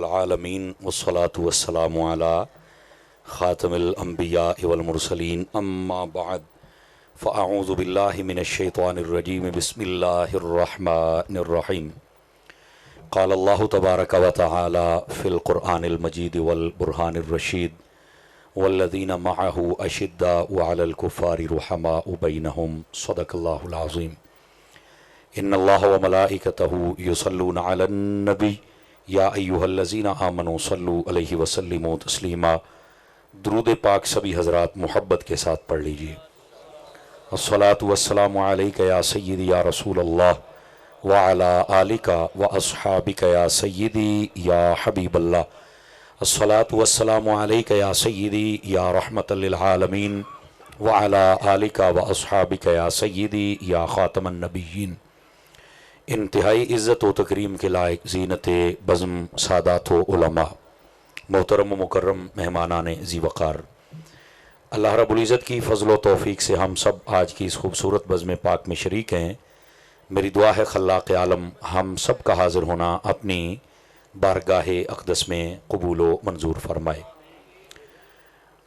العالمین والصلاة والسلام علی خاتم الانبیاء والمرسلین اما بعد فاعوذ باللہ من الشیطان الرجیم بسم اللہ الرحمن الرحیم قال اللہ تبارک و تعالی فی القرآن المجید والبرہان الرشید والذین معہ اشداء علی الکفار رحماء بینہم صدق اللہ العظیم ان اللہ وملائکتہ یصلون علی النبی یا ایہا الذین آمنوا صلوا علیہ وسلموا تسلیما۔ درود پاک سبھی حضرات محبت کے ساتھ پڑھ لیجئے۔ الصلاۃ والسلام علیک یا سیدی یا رسول اللہ وعلی آلک واصحابک یا سیدی یا حبیب اللہ۔ الصلاۃ والسلام علیک یا سیدی یا رحمت للعالمین وعلی آلک واصحابک یا سیدی یا خاتم النبیین۔ انتہائی عزت و تکریم کے لائق زینت بزم سادات و علماء، محترم و مکرم مہمانان ذی وقار، اللہ رب العزت کی فضل و توفیق سے ہم سب آج کی اس خوبصورت بزم پاک میں شریک ہیں۔ میری دعا ہے خلاق عالم ہم سب کا حاضر ہونا اپنی بارگاہ اقدس میں قبول و منظور فرمائے۔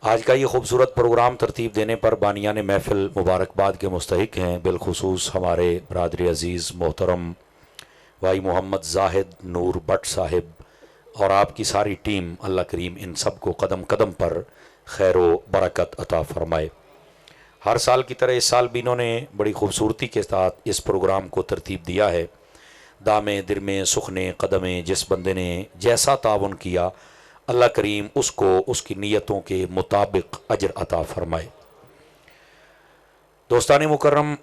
آج کا یہ خوبصورت پروگرام ترتیب دینے پر بانیان محفل مبارکباد کے مستحق ہیں، بالخصوص ہمارے برادر عزیز محترم بھائی محمد زاہد نور بٹ صاحب اور آپ کی ساری ٹیم۔ اللہ کریم ان سب کو قدم قدم پر خیر و برکت عطا فرمائے۔ ہر سال کی طرح اس سال بھی انہوں نے بڑی خوبصورتی کے ساتھ اس پروگرام کو ترتیب دیا ہے۔ دامے درمے سخنے قدمیں، جس بندے نے جیسا تعاون کیا اللہ کریم اس کو اس کی نیتوں کے مطابق اجر عطا فرمائے۔ دوستان مکرم،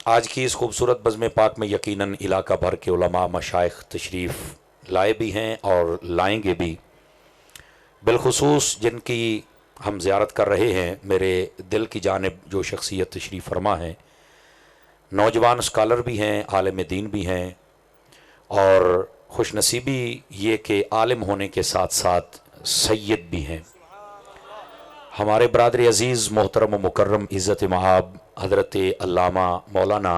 آج کی اس خوبصورت بزم پاک میں یقیناً علاقہ بھر کے علماء مشائخ تشریف لائے بھی ہیں اور لائیں گے بھی۔ بالخصوص جن کی ہم زیارت کر رہے ہیں، میرے دل کی جانب جو شخصیت تشریف فرما ہیں، نوجوان اسکالر بھی ہیں، عالم دین بھی ہیں، اور خوش نصیبی یہ کہ عالم ہونے کے ساتھ ساتھ سید بھی ہیں۔ ہمارے برادر عزیز محترم و مکرم عزت مآب حضرت علامہ مولانا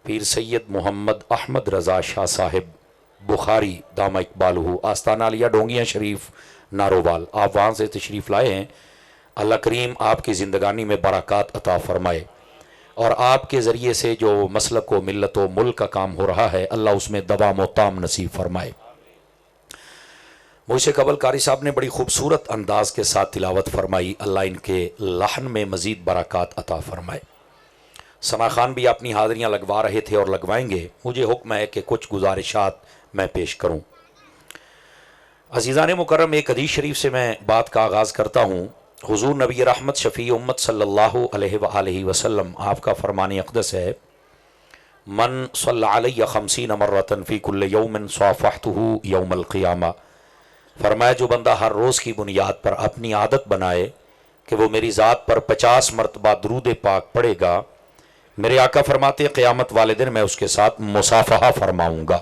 پیر سید محمد احمد رضا شاہ صاحب بخاری دامہ اقبالہ آستانہ علیہ ڈونگیاں شریف نارووال، آپ وہاں سے تشریف لائے ہیں۔ اللہ کریم آپ کی زندگانی میں برکات عطا فرمائے، اور آپ کے ذریعے سے جو مسلک و ملت و ملک کا کام ہو رہا ہے اللہ اس میں دوام و تام نصیب فرمائے۔ مجھ سے قبل قاری صاحب نے بڑی خوبصورت انداز کے ساتھ تلاوت فرمائی، اللہ ان کے لحن میں مزید برکات عطا فرمائے۔ ثنا خان بھی اپنی حاضریاں لگوا رہے تھے اور لگوائیں گے، مجھے حکم ہے کہ کچھ گزارشات میں پیش کروں۔ عزیزان مکرم، ایک حدیث شریف سے میں بات کا آغاز کرتا ہوں۔ حضور نبی رحمت شفیع امت صلی اللہ علیہ وآلہ وسلم آپ کا فرمان اقدس ہے، من صلی علی 50 مرۃ فی کل یوم صافحتہ یوم القیامہ۔ فرمایا جو بندہ ہر روز کی بنیاد پر اپنی عادت بنائے کہ وہ میری ذات پر 50 مرتبہ درود پاک پڑھے گا، میرے آقا فرماتے قیامت والے دن میں اس کے ساتھ مصافحہ فرماؤں گا۔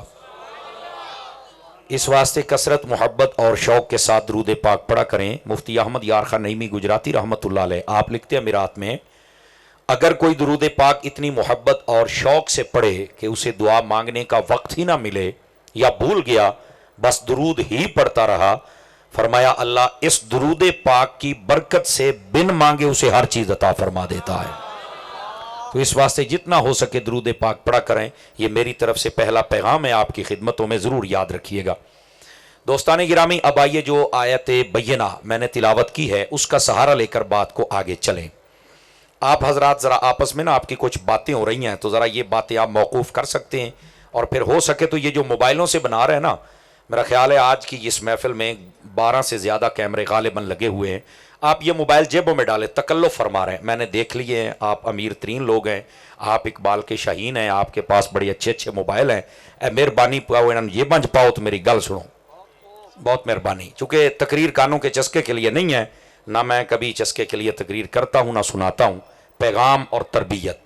اس واسطے کثرت محبت اور شوق کے ساتھ درود پاک پڑھا کریں۔ مفتی احمد یار خان نعیمی گجراتی رحمۃ اللہ علیہ آپ لکھتے ہیں میرات میں، اگر کوئی درود پاک اتنی محبت اور شوق سے پڑھے کہ اسے دعا مانگنے کا وقت ہی نہ ملے یا بھول گیا، بس درود ہی پڑھتا رہا، فرمایا اللہ اس درود پاک کی برکت سے بن مانگے اسے ہر چیز عطا فرما دیتا ہے۔ تو اس واسطے جتنا ہو سکے درود پاک پڑھا کریں، یہ میری طرف سے پہلا پیغام ہے، آپ کی خدمتوں میں ضرور یاد رکھیے گا۔ دوستان گرامی، اب آئیے جو آیت بینہ میں نے تلاوت کی ہے اس کا سہارا لے کر بات کو آگے چلیں۔ آپ حضرات ذرا آپس میں آپ کی کچھ باتیں ہو رہی ہیں تو ذرا یہ باتیں آپ موقوف کر سکتے ہیں، اور پھر ہو سکے تو یہ جو موبائلوں سے بنا رہے ہیں نا، میرا خیال ہے آج کی اس محفل میں 12 سے زیادہ کیمرے غالباً لگے ہوئے ہیں، آپ یہ موبائل جیبوں میں ڈالیں، تکلف فرما رہے ہیں، میں نے دیکھ لیے ہیں، آپ امیر ترین لوگ ہیں، آپ اقبال کے شاہین ہیں، آپ کے پاس بڑے اچھے اچھے موبائل ہیں، اے مہربانی پاؤ یہ بنج پاؤ تو میری گل سنو، بہت مہربانی، چونکہ تقریر کانوں کے چسکے کے لیے نہیں ہے، نہ میں کبھی چسکے کے لیے تقریر کرتا ہوں نہ سناتا ہوں، پیغام اور تربیت۔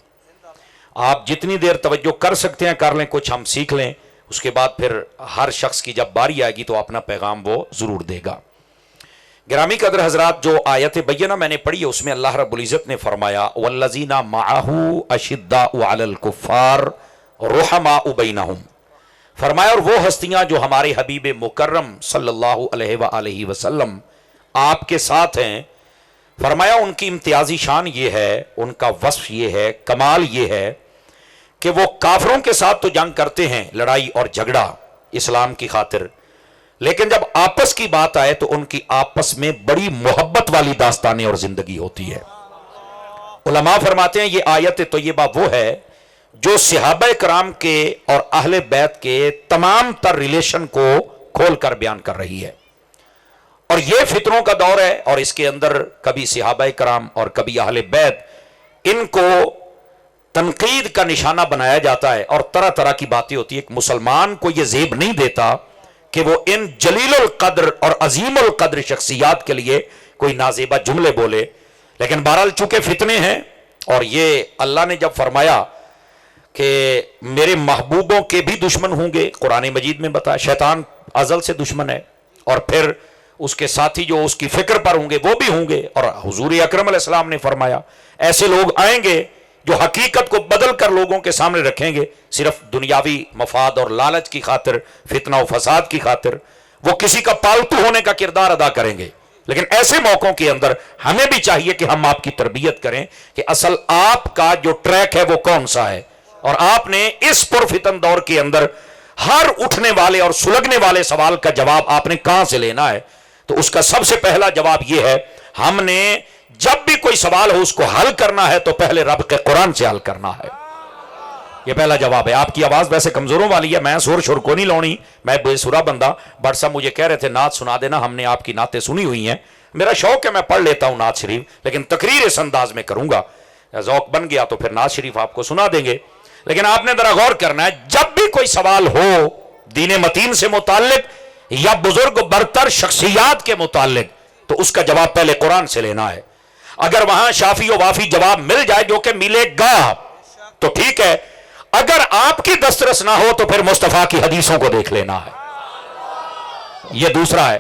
آپ جتنی دیر توجہ کر سکتے ہیں کر لیں، کچھ ہم سیکھ لیں، اس کے بعد پھر ہر شخص کی جب باری آئے گی تو اپنا پیغام وہ ضرور دے گا۔ گرامی قدر حضرات، جو آیت بینہ میں نے پڑھی ہے اس میں اللہ رب العزت نے فرمایا وَالَّذِينَ مَعَهُ أَشِدَّاءُ عَلَى الْكُفَّارِ رُحَمَاءُ بَيْنَهُمْ۔ فرمایا اور وہ ہستیاں جو ہمارے حبیب مکرم صلی اللہ علیہ وآلہ وسلم آپ کے ساتھ ہیں، فرمایا ان کی امتیازی شان یہ ہے، ان کا وصف یہ ہے، کمال یہ ہے کہ وہ کافروں کے ساتھ تو جنگ کرتے ہیں، لڑائی اور جھگڑا اسلام کی خاطر، لیکن جب آپس کی بات آئے تو ان کی آپس میں بڑی محبت والی داستانیں اور زندگی ہوتی ہے۔ علماء فرماتے ہیں یہ آیت طیبہ وہ ہے جو صحابہ کرام کے اور اہل بیت کے تمام تر ریلیشن کو کھول کر بیان کر رہی ہے، اور یہ فتنوں کا دور ہے، اور اس کے اندر کبھی صحابہ کرام اور کبھی اہل بیت ان کو تنقید کا نشانہ بنایا جاتا ہے، اور طرح طرح کی باتیں ہوتی ہیں۔ ایک مسلمان کو یہ زیب نہیں دیتا کہ وہ ان جلیل القدر اور عظیم القدر شخصیات کے لیے کوئی نازیبہ جملے بولے، لیکن بہرحال چونکہ فتنے ہیں، اور یہ اللہ نے جب فرمایا کہ میرے محبوبوں کے بھی دشمن ہوں گے، قرآن مجید میں بتایا شیطان ازل سے دشمن ہے، اور پھر اس کے ساتھی جو اس کی فکر پر ہوں گے وہ بھی ہوں گے، اور حضور اکرم علیہ السلام نے فرمایا ایسے لوگ آئیں گے جو حقیقت کو بدل کر لوگوں کے سامنے رکھیں گے، صرف دنیاوی مفاد اور لالچ کی خاطر، فتنہ و فساد کی خاطر، وہ کسی کا پالتو ہونے کا کردار ادا کریں گے۔ لیکن ایسے موقعوں کے اندر ہمیں بھی چاہیے کہ ہم آپ کی تربیت کریں کہ اصل آپ کا جو ٹریک ہے وہ کون سا ہے، اور آپ نے اس پرفتن دور کے اندر ہر اٹھنے والے اور سلگنے والے سوال کا جواب آپ نے کہاں سے لینا ہے۔ تو اس کا سب سے پہلا جواب یہ ہے، ہم نے جب بھی کوئی سوال ہو اس کو حل کرنا ہے تو پہلے رب کے قرآن سے حل کرنا ہے۔ یہ پہلا جواب ہے۔ آپ کی آواز ویسے کمزوروں والی ہے، میں سور شور کو نہیں لونی، میں بے سورا بندہ۔ بٹ صاحب مجھے کہہ رہے تھے نعت سنا دینا، ہم نے آپ کی نعتیں سنی ہوئی ہیں، میرا شوق ہے میں پڑھ لیتا ہوں نعت شریف، لیکن تقریر اس انداز میں کروں گا، ذوق بن گیا تو پھر نعت شریف آپ کو سنا دیں گے۔ لیکن آپ نے ذرا غور کرنا ہے، جب بھی کوئی سوال ہو دین متین سے متعلق یا بزرگ برتر شخصیات کے متعلق تو اس کا جواب پہلے قرآن سے لینا ہے۔ اگر وہاں شافی و وافی جواب مل جائے، جو کہ ملے گا تو ٹھیک ہے، اگر آپ کی دسترس نہ ہو تو پھر مصطفیٰ کی حدیثوں کو دیکھ لینا ہے۔ یہ دوسرا ہے۔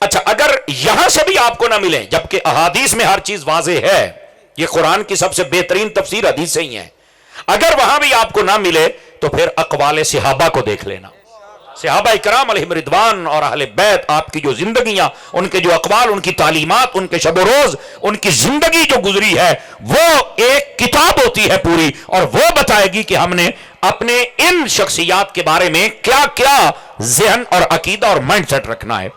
اچھا، اگر یہاں سے بھی آپ کو نہ ملے، جبکہ احادیث میں ہر چیز واضح ہے، یہ قرآن کی سب سے بہترین تفسیر حدیث سے ہی ہے، اگر وہاں بھی آپ کو نہ ملے تو پھر اقوال صحابہ کو دیکھ لینا۔ صحابہ اکرام علیہم رضوان اور اہل بیت، آپ کی جو زندگیاں، ان کے جو اقوال، ان کی تعلیمات، ان کے شب و روز، ان کی زندگی جو گزری ہے وہ ایک کتاب ہوتی ہے پوری، اور وہ بتائے گی کہ ہم نے اپنے ان شخصیات کے بارے میں کیا کیا ذہن اور عقیدہ اور مائنڈ سیٹ رکھنا ہے۔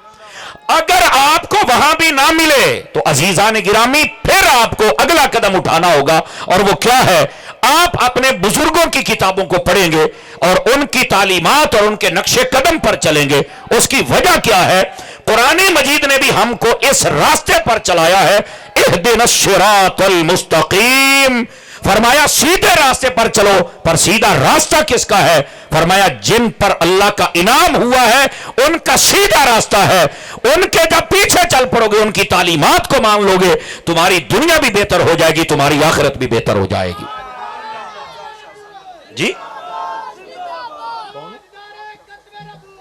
اگر آپ کو وہاں بھی نہ ملے تو عزیزان گرامی پھر آپ کو اگلا قدم اٹھانا ہوگا، اور وہ کیا ہے؟ آپ اپنے بزرگوں کی کتابوں کو پڑھیں گے اور ان کی تعلیمات اور ان کے نقش قدم پر چلیں گے۔ اس کی وجہ کیا ہے؟ قرآن مجید نے بھی ہم کو اس راستے پر چلایا ہے، اہدنا الصراط المستقیم، فرمایا سیدھے راستے پر چلو۔ پر سیدھا راستہ کس کا ہے؟ فرمایا جن پر اللہ کا انعام ہوا ہے ان کا سیدھا راستہ ہے، ان کے جب پیچھے چل پڑو گے، ان کی تعلیمات کو مان لو گے، تمہاری دنیا بھی بہتر ہو جائے گی، تمہاری آخرت بھی بہتر ہو جائے گی۔ جی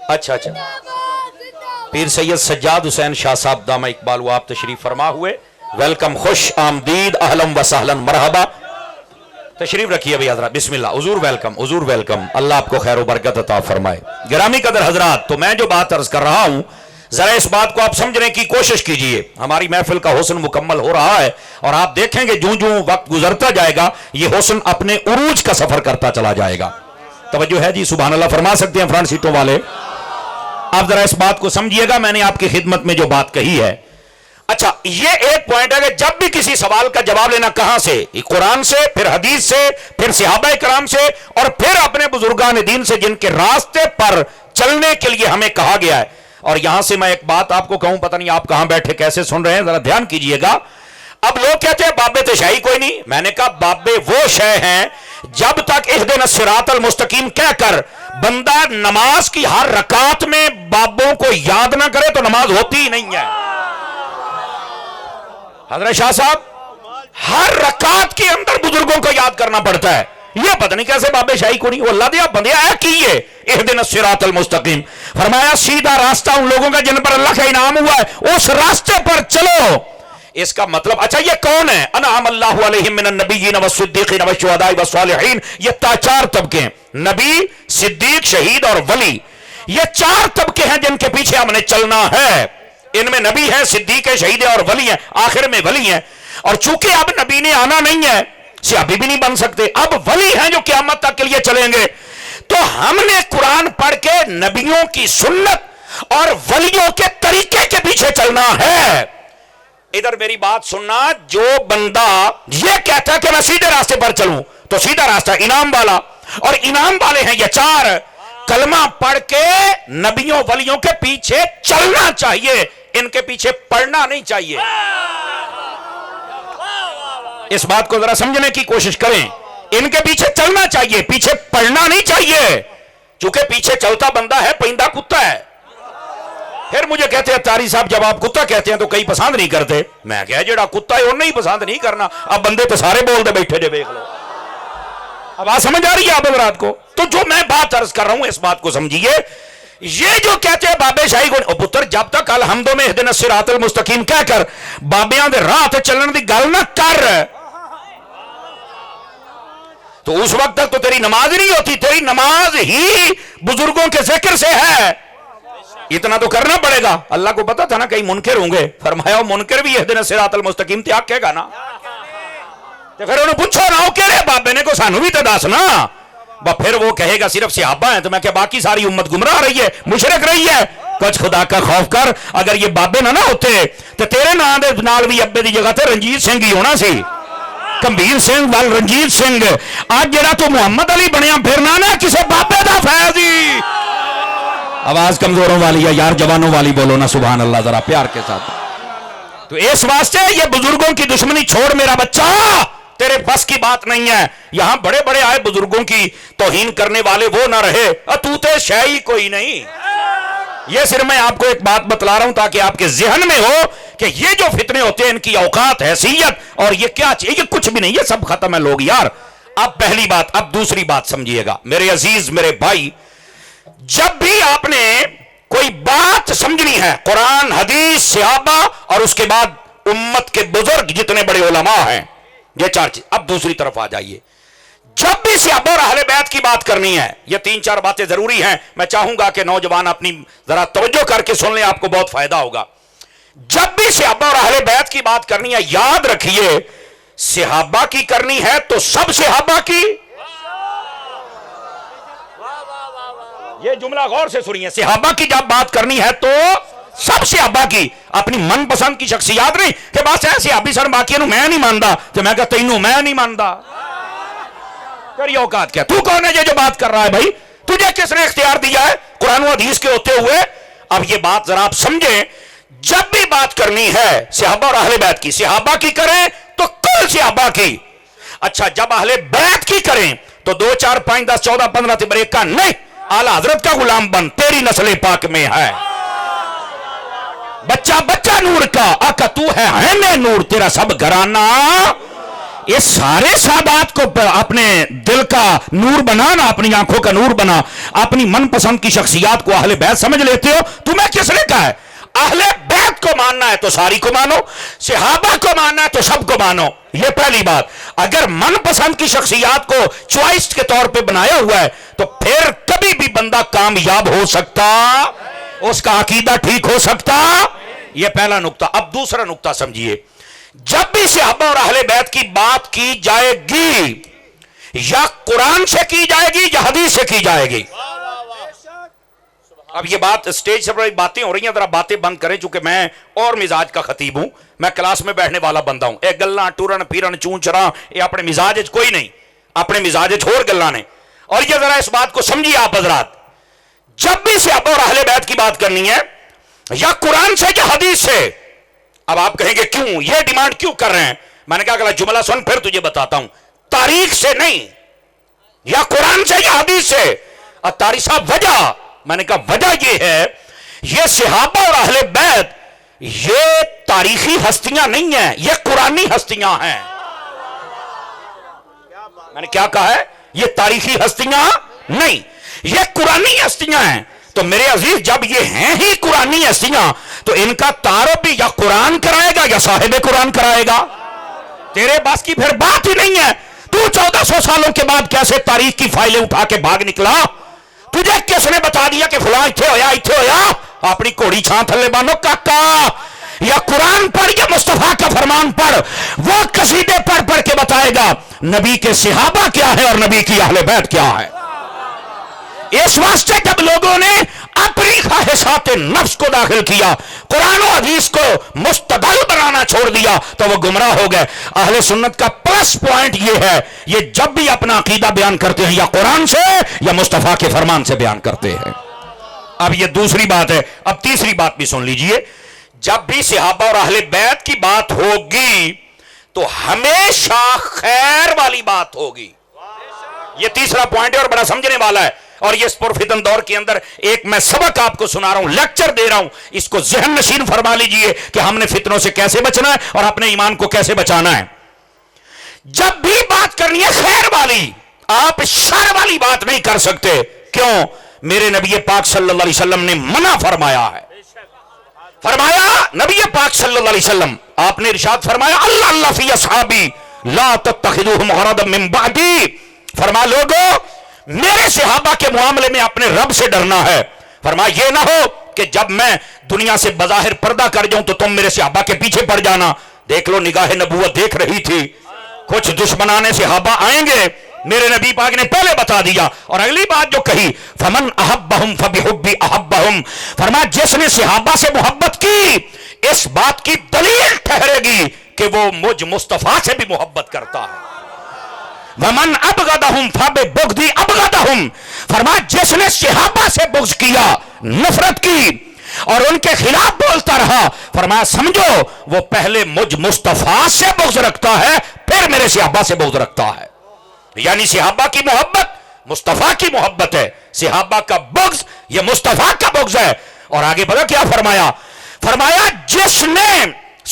اچھا، پیر سید سجاد حسین شاہ صاحب دامہ اقبال وہ آپ تشریف فرما ہوئے، ویلکم، خوش آمدید، اہلا و سہلا، مرحبا، تشریف رکھیے بھائی حضرات، بسم اللہ، حضور ویلکم، حضور ویلکم، اللہ آپ کو خیر و برکت عطا فرمائے۔ گرامی قدر حضرات، تو میں جو بات عرض کر رہا ہوں ذرا اس بات کو آپ سمجھنے کی کوشش کیجئے۔ ہماری محفل کا حسن مکمل ہو رہا ہے، اور آپ دیکھیں گے جوں وقت گزرتا جائے گا یہ حسن اپنے عروج کا سفر کرتا چلا جائے گا۔ توجہ ہے جی؟ سبحان اللہ فرما سکتے ہیں فرنٹ سیٹوں والے؟ آپ ذرا اس بات کو سمجھیے گا، میں نے آپ کی خدمت میں جو بات کہی ہے۔ اچھا، یہ ایک پوائنٹ ہے کہ جب بھی کسی سوال کا جواب لینا، کہاں سے؟ قرآن سے، پھر حدیث سے، پھر صحابہ کرام سے، اور پھر اپنے بزرگان دین سے جن کے راستے پر چلنے کے لیے ہمیں کہا گیا ہے۔ اور یہاں سے میں ایک بات آپ کو کہوں، پتہ نہیں آپ کہاں بیٹھے کیسے سن رہے ہیں، ذرا دھیان کیجئے گا۔ اب لوگ کہتے ہیں بابے تشائی کوئی نہیں، میں نے کہا بابے وہ شے ہیں جب تک اہدنا الصراط المستقیم کہہ کر بندہ نماز کی ہر رکعت میں بابوں کو یاد نہ کرے تو نماز ہوتی ہی نہیں ہے۔ حضرت شاہ صاحب، ہر رکعت کے اندر بزرگوں کو یاد کرنا پڑتا ہے، یہ پتہ نہیں کیسے بابے شاہی کو نہیں، وہ اللہ دیا بندیا ہے کیے اہدنا الصراط المستقیم، فرمایا سیدھا راستہ ان لوگوں کا جن پر اللہ کا انعام ہوا ہے، اس راستے پر چلو۔ اس کا مطلب، اچھا یہ کون ہے؟ انعم اللہ علیہم من النبیین والصدیقین والشہداء والصالحین، یہ چار طبقے ہیں۔ نبی، صدیق، شہید اور ولی، یہ چار طبقے ہیں جن کے پیچھے ہم نے چلنا ہے. ان میں نبی ہے، صدیق ہے، شہید ہے اور ولی ہے، آخر میں ولی ہیں. اور چونکہ اب نبی نے آنا نہیں ہے، صحابی بھی نہیں بن سکتے، اب ولی ہیں جو قیامت تک کے لیے چلیں گے. تو ہم نے قرآن پڑھ کے نبیوں کی سنت اور ولیوں کے طریقے کے پیچھے چلنا ہے. ادھر میری بات سننا، جو بندہ یہ کہتا ہے کہ میں سیدھے راستے پر چلوں، تو سیدھا راستہ انعام والا، اور انعام والے ہیں یہ چار. کلمہ پڑھ کے نبیوں ولیوں کے پیچھے چلنا چاہیے، ان کے پیچھے پڑھنا نہیں چاہیے. اس بات کو ذرا سمجھنے کی کوشش کریں. ان کے پیچھے چلنا چاہیے، پیچھے پڑھنا نہیں چاہیے. چونکہ پیچھے چلتا بندہ ہے پرندہ کتا ہے. پھر مجھے کہتے ہیں تاری صاحب جب آپ کتا کہتے ہیں تو کئی پسند نہیں کرتے. میں کہا جڑا کتا ہے اور نہیں پسند نہیں کرنا. اب بندے تو سارے بول دے بیٹھے جے، دیکھ لو. اب بات سمجھ آ رہی ہے آپ حضرات کو؟ تو جو میں بات عرض کر رہا ہوں اس بات کو سمجھیے. یہ جو کہتے ہیں بابے شاہی کو پتر، جب تک الحمد میں اہدنا الصراط المستقیم کہہ کر بابیاں دے راہ تے چلن دی گل نہ کر، تو اس وقت تک تو تیری نماز نہیں ہوتی. تیری نماز ہی بزرگوں کے ذکر سے ہے. اتنا تو کرنا پڑے گا. اللہ کو پتا تھا نا کئی منکر ہوں گے، فرمایا منکر بھی اہدنا الصراط المستقیم تے آکھے گا نا. تو پھر انہوں پوچھو نا، وہ کہہ رہے بابے نے کو سانو بھی تو دس نا. پھر وہ کہے گا صرف صحابہ ہیں، تو میں کہ باقی ساری امت گمراہ رہی ہے، مشرک رہی ہے. کچھ خدا کا خوف کر، اگر یہ بابے نہ ہوتے تو تیرے نام دے نال بھی ابے دی جگہ تے رنجیت سنگھ ہی ہونا سی. کمبیر سنگھ وال رنجیت سنگھ. آج جڑا تو محمد علی بنیا پھرنا نا کسے بابے دا فیض ہی. آواز کمزوروں والی ہے یار، جوانوں والی بولو نا سبحان اللہ ذرا پیار کے ساتھ. تو اس واسطے یہ بزرگوں کی دشمنی چھوڑ میرا بچہ، تیرے بس کی بات نہیں ہے. یہاں بڑے بڑے آئے بزرگوں کی توہین کرنے والے وہ نہ رہے، تو تے شے کوئی نہیں. یہ صرف میں آپ کو ایک بات بتلا رہا ہوں تاکہ آپ کے ذہن میں ہو کہ یہ جو فتنے ہوتے ہیں ان کی اوقات، حیثیت اور یہ کیا چاہیے، یہ کچھ بھی نہیں، یہ سب ختم ہے لوگ یار. اب پہلی بات. اب دوسری بات سمجھیے گا میرے عزیز میرے بھائی. جب بھی آپ نے کوئی بات سمجھنی ہے، قرآن، حدیث، صحابہ اور اس کے بعد امت کے بزرگ جتنے بڑے علماء ہیں، یہ چار چیز. اب دوسری طرف آ جائیے. جب بھی صحابہ اور اہل بیت کی بات کرنی ہے، یہ تین چار باتیں ضروری ہیں. میں چاہوں گا کہ نوجوان اپنی ذرا توجہ کر کے سن لیں، آپ کو بہت فائدہ ہوگا. جب بھی صحابہ اور اہل بیت کی بات کرنی ہے، یاد رکھیے صحابہ کی کرنی ہے تو سب صحابہ کی. یہ جملہ غور سے سنیے. صحابہ کی جب بات کرنی ہے تو سب صحابہ کی، اپنی من پسند کی شخصیات نہیں کہ بس ایسے صحابی سن باقی نو میں نہیں ماندا تو میں کہتا تینوں میں نہیں ماندا. تیری اوقات کیا؟ تو کون ہے یہ جو بات کر رہا ہے بھائی؟ تجھے کس نے اختیار دیا ہے قرآن و حدیث کے ہوتے ہوئے؟ اب یہ بات ذرا آپ سمجھیں. جب بھی بات کرنی ہے صحابہ اور اہل بیت کی، صحابہ کی کریں تو کل صحابہ کی. اچھا جب اہل بیت کی کریں تو 2 4 5 10 14 15 سے بریک کا نہیں. اعلی حضرت کا غلام بن، تیری نسل پاک میں ہے. بچہ بچہ نور کا، آقا تو ہے عین نور، تیرا سب گھرانہ. یہ سارے سادات کو اپنے دل کا نور بنا نا، اپنی آنکھوں کا نور بنا. اپنی من پسند کی شخصیات کو اہل بیت سمجھ لیتے ہو. تمہیں کس نے کہا ہے اہل بیت کو ماننا ہے تو ساری کو مانو، صحابہ کو ماننا ہے تو سب کو مانو. یہ پہلی بات. اگر من پسند کی شخصیات کو چوائس کے طور پہ بنایا ہوا ہے تو پھر کبھی بھی بندہ کامیاب ہو سکتا، اس کا عقیدہ ٹھیک ہو سکتا. یہ پہلا نقطہ. اب دوسرا نقطہ سمجھیے. جب بھی صحابہ اور اہل بیت کی بات کی جائے گی، یا قرآن سے کی جائے گی یا حدیث سے کی جائے گی. اب یہ بات اسٹیج سے باتیں ہو رہی ہیں، ذرا باتیں بند کریں چونکہ میں اور مزاج کا خطیب ہوں، میں کلاس میں بیٹھنے والا بندہ ہوں. ایک گلاں ٹورن پیرن چون چراں یہ اپنے مزاج کوئی نہیں، اپنے مزاج ہور گلاں نے. اور یہ ذرا اس بات کو سمجھیے آپ حضرات. جب بھی صحابہ اور اہل بیت کی بات کرنی ہے یا قرآن سے یا حدیث سے. اب آپ کہیں گے کیوں یہ ڈیمانڈ کیوں کر رہے ہیں؟ میں نے کہا اگلا جملہ سن پھر تجھے بتاتا ہوں. تاریخ سے نہیں، یا قرآن سے یا حدیث سے. اور تاریخ صاحب وجہ، میں نے کہا وجہ یہ ہے یہ صحابہ اور اہل بیت یہ تاریخی ہستیاں نہیں ہیں، یہ قرآنی ہستیاں ہیں. میں نے کیا کہا ہے؟ یہ تاریخی ہستیاں نہیں، یہ قرآنی ہستیاں ہیں. تو میرے عزیز جب یہ ہیں ہی قرآنی ہستیاں تو ان کا تعارف بھی یا قرآن کرائے گا یا صاحب قرآن کرائے گا. تیرے بس کی پھر بات ہی نہیں ہے. تو 1400 سالوں کے بعد کیسے تاریخ کی فائلیں اٹھا کے بھاگ نکلا؟ تجھے کس نے بتا دیا کہ فلاں اتھے ہویا؟ اپنی کوڑی چھان تھلے بانو کاکا، یا قرآن پڑھ یا مصطفیٰ کا فرمان پڑھ، وہ قصیدے پڑھ کے بتائے گا نبی کے صحابہ کیا ہے اور نبی کی اہل بیت کیا ہے۔ اس واسطے جب لوگوں نے اپنی خواہشات نفس کو داخل کیا، قرآن و حدیث کو مستدل بنانا چھوڑ دیا، تو وہ گمراہ ہو گئے۔ اہل سنت کا پلس پوائنٹ یہ ہے، یہ جب بھی اپنا عقیدہ بیان کرتے ہیں یا قرآن سے یا مصطفیٰ کے فرمان سے بیان کرتے ہیں۔ اب یہ دوسری بات ہے۔ اب تیسری بات بھی سن لیجئے، جب بھی صحابہ اور اہل بیت کی بات ہوگی تو ہمیشہ خیر والی بات ہوگی۔ یہ تیسرا پوائنٹ ہے اور بڑا سمجھنے والا ہے، اور یہ اس پرفتن دور کے اندر ایک میں سبق آپ کو سنا رہا ہوں، لیکچر دے رہا ہوں، اس کو ذہن نشین فرما لیجئے کہ ہم نے فتنوں سے کیسے بچنا ہے اور اپنے ایمان کو کیسے بچانا ہے۔ جب بھی بات کرنی ہے خیر والی، آپ شر والی بات نہیں کر سکتے۔ کیوں؟ میرے نبی پاک صلی اللہ علیہ وسلم نے منع فرمایا ہے۔ فرمایا نبی پاک صلی اللہ علیہ وسلم آپ نے ارشاد فرمایا اللہ اللہ فی اصحابی لا تتخذوهم غرضا من بعدی، فرما لوگو میرے صحابہ کے معاملے میں اپنے رب سے ڈرنا ہے۔ فرما یہ نہ ہو کہ جب میں دنیا سے بظاہر پردہ کر جاؤں تو تم میرے صحابہ کے پیچھے پڑ جانا۔ دیکھ لو نگاہ نبوت دیکھ رہی تھی، کچھ دشمنان صحابہ آئیں گے، میرے نبی پاک نے پہلے بتا دیا، اور اگلی بات جو کہی فمن احبہم فبحبی احبہم، فرما جس نے صحابہ سے محبت کی اس بات کی دلیل ٹھہرے گی کہ وہ مجھ مصطفیٰ سے بھی محبت کرتا ہے۔ ومن ابغضہم فببغضی ابغضہم، فرما جس نے صحابہ سے بغض کیا، نفرت کی اور ان کے خلاف بولتا رہا، فرمایا سمجھو وہ پہلے مجھ مصطفیٰ سے بغض رکھتا ہے پھر میرے صحابہ سے بغض رکھتا ہے۔ یعنی صحابہ کی محبت مصطفیٰ کی محبت ہے، صحابہ کا بغض یہ مصطفیٰ کا بغض ہے۔ اور آگے پتہ کیا فرمایا؟ فرمایا جس نے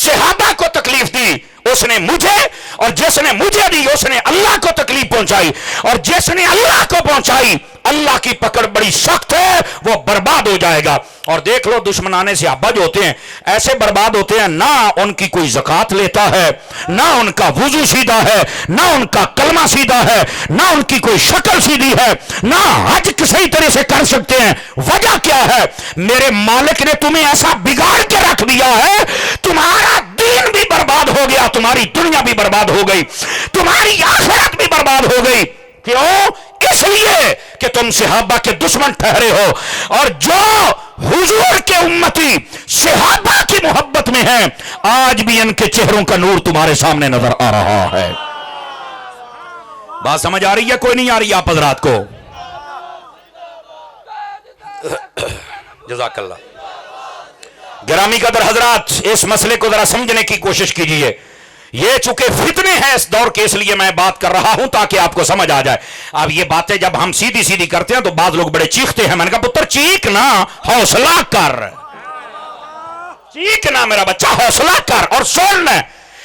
صحابہ کو تکلیف دی اس نے مجھے، اور جس نے مجھے دی اس نے اللہ کو تکلیف پہنچائی، اور جس نے اللہ کو پہنچائی اللہ کی پکڑ بڑی سخت ہے، وہ برباد ہو جائے گا۔ اور دیکھ لو دشمنان صحابہ جو ہوتے ہیں ایسے برباد ہوتے ہیں، نہ ان کی کوئی زکوٰۃ لیتا ہے، نہ ان کا وضو سیدھا ہے، نہ ان کا کلمہ سیدھا ہے، نہ ان کی کوئی شکل سیدھی ہے، نہ حج صحیح طرح سے کر سکتے ہیں۔ وجہ کیا ہے؟ میرے مالک نے تمہیں ایسا بگاڑ کے رکھ دیا ہے، تمہارا دین بھی برباد ہو گیا، تمہاری دنیا بھی برباد ہو گئی، تمہاری آخرت بھی برباد ہو گئی۔ کیوں؟ اس لیے کہ تم صحابہ کے دشمن ٹھہرے ہو، اور جو حضور کے امتی صحابہ کی محبت میں ہیں آج بھی ان کے چہروں کا نور تمہارے سامنے نظر آ رہا ہے۔ بات سمجھ آ رہی ہے کوئی نہیں آ رہی آپ حضرات کو؟ جزاک اللہ۔ گرامی قدر حضرات اس مسئلے کو ذرا سمجھنے کی کوشش کیجئے۔ یہ چونکہ فتنے ہیں اس دور کے، اس لیے میں بات کر رہا ہوں تاکہ آپ کو سمجھ آ جائے۔ اب یہ باتیں جب ہم سیدھی سیدھی کرتے ہیں تو بعض لوگ بڑے چیختے ہیں، میں نے کہا پتر چیخ نہ، حوصلہ کر، چیخ نہ میرا بچہ، حوصلہ کر اور سن۔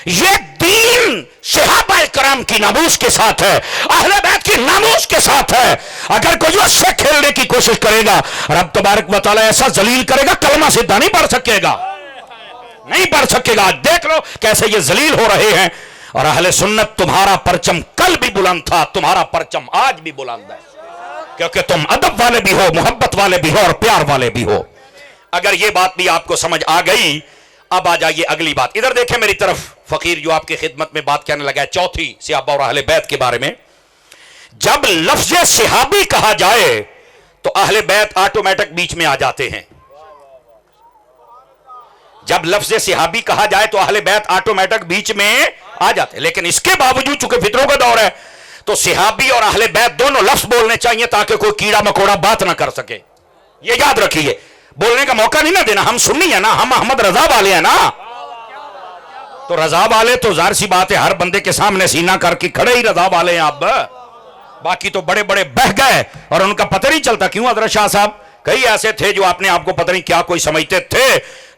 یہ دین صحابہ کرام کی ناموس کے ساتھ ہے، اہل بیت کی ناموس کے ساتھ ہے۔ اگر کوئی اس سے کھیلنے کی کوشش کرے گا رب تبارک و تعالیٰ ایسا ذلیل کرے گا کلمہ سیدھا نہیں پڑھ سکے گا، نہیں پڑھ سکے گا۔ دیکھ لو کیسے یہ ذلیل ہو رہے ہیں۔ اور اہل سنت تمہارا پرچم کل بھی بلند تھا، تمہارا پرچم آج بھی بلند ہے، کیونکہ تم ادب والے بھی ہو، محبت والے بھی ہو اور پیار والے بھی ہو۔ اگر یہ بات بھی آپ کو سمجھ آ گئی، اب آ جائیے اگلی بات۔ ادھر دیکھیں میری طرف، فقیر جو آپ کی خدمت میں بات کہنے لگا ہے چوتھی صحابہ اور اہل بیت کے بارے میں۔ جب لفظ صحابی کہا جائے تو اہل بیت آٹومیٹک بیچ میں آ جاتے ہیں۔ جب لفظ صحابی کہا جائے تو اہل بیت آٹومیٹک بیچ میں آ جاتے ہیں، لیکن اس کے باوجود چونکہ فتنوں کا دور ہے تو صحابی اور اہل بیت دونوں لفظ بولنے چاہیے تاکہ کوئی کیڑا مکوڑا بات نہ کر سکے۔ یہ یاد رکھیے، بولنے کا موقع نہیں نہ دینا۔ ہم سنی ہیں نا، ہم احمد رضا والے ہیں نا، تو رضا والے تو ظاہر سی بات ہے ہر بندے کے سامنے سینہ کر کے کھڑے ہی رضا والے ہیں۔ اب باقی تو بڑے بڑے بہ گئے اور ان کا پتہ نہیں چلتا۔ کیوں حضرت شاہ صاحب؟ کئی ایسے تھے جو اپنے آپ کو پتہ نہیں کیا کوئی سمجھتے تھے،